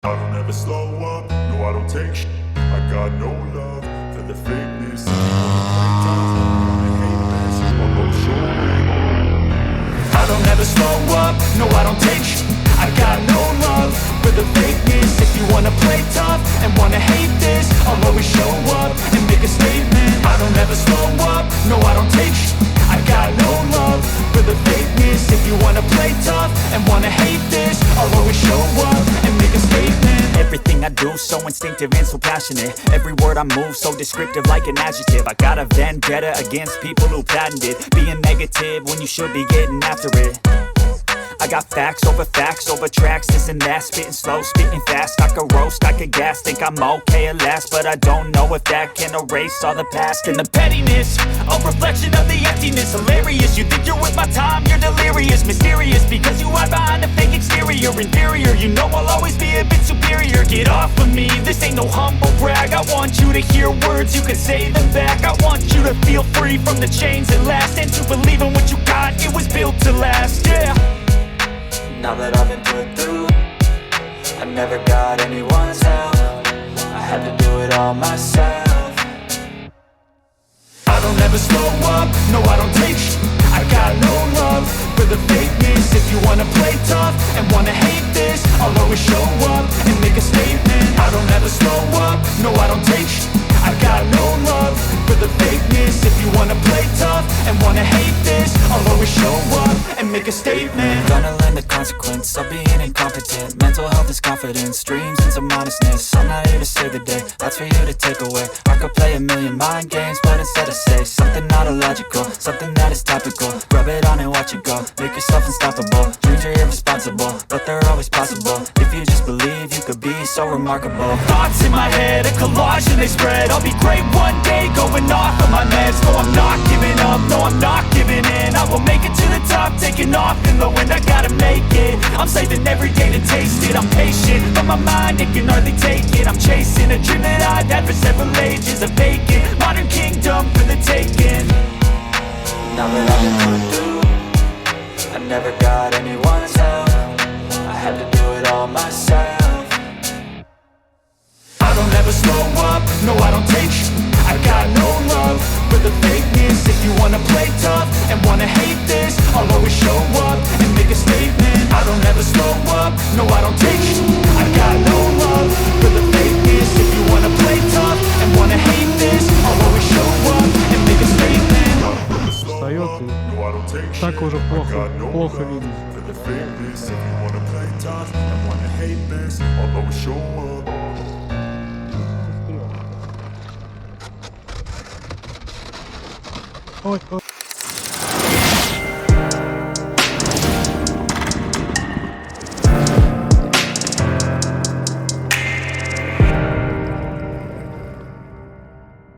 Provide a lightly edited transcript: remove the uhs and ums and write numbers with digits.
I don't ever slow up, no I don't take shit. I got no love for the fakeness. If you wanna play tough, wanna hate this, I'll go show it. I don't ever slow up, no I don't take shit. I got no love for the fakeness. If you wanna play tough and wanna hate this, I'll always show up and make a statement. I don't ever slow up, no I don't take shit. I got no love for the fakeness. If you wanna play tough and wanna hate this, I'll always show up and make a statement. Everything I do so instinctive and so passionate. Every word I move so descriptive like an adjective. I got a vendetta against people who patented being negative when you should be getting after it. I got facts over tracks, this and that. Spitting slow, spitting fast, I could roast, I could gas. Think I'm okay at last, but I don't know if that can erase all the past. And the pettiness, a reflection of the emptiness. Hilarious, you think you're with my time, you're delirious. Mysterious, because you hide behind a fake exterior. Inferior, you know I'll always be a bit superior. Get off of me, this ain't no humble brag. I want you to hear words, you can say them back. I want you to feel free from the chains that last, and to believe in what you got, it was built to last, yeah. Now that I've been put through, I never got anyone's help. I had to do it all myself. I don't ever slow up, no I don't take shit. I got no love for the fakeness. If you wanna play tough and wanna hate this, I'll always show up and make a statement. I don't ever slow up, no I don't take shit. I got no love for the fakeness. If you wanna play tough and wanna hate this, I'll always show up and make a statement. Gonna learn the consequence of being incompetent. Mental health is confidence, dreams and some honestness. I'm not here to save the day, that's for you to take away. I could play a million mind games, but instead I say something not illogical, something that is topical. Rub it on and watch it go, make yourself unstoppable. Dreams are irresponsible, but they're always possible. If you just believe, you could be so remarkable. Thoughts in my head, a collage and they spread. I'll be great one day, going off of my meds. No, I'm not giving up, no, I'm not giving in. I will make it to the top, taking off in the wind. I gotta make it, I'm saving every day to taste it. I'm patient, but my mind, it can hardly take it. I'm chasing a dream that I've had for several ages. A vacant, modern kingdom for the taking. Now that I've been put through, I never got anyone's help. I had to do it all myself. I don't ever slow up, no I don't take shit. I got no love for the fakeness. If you wanna play tough and wanna hate this, I'll always show up and make a statement. I don't ever slow up, no I don't take shit. I got no love for the fakeness. If you wanna play tough and wanna hate this, I'll always show up and make a statement. Встает и так уже плохо видно. For the fakeness. If you wanna play tough and wanna hate this, I'll always show up. Ой, ой.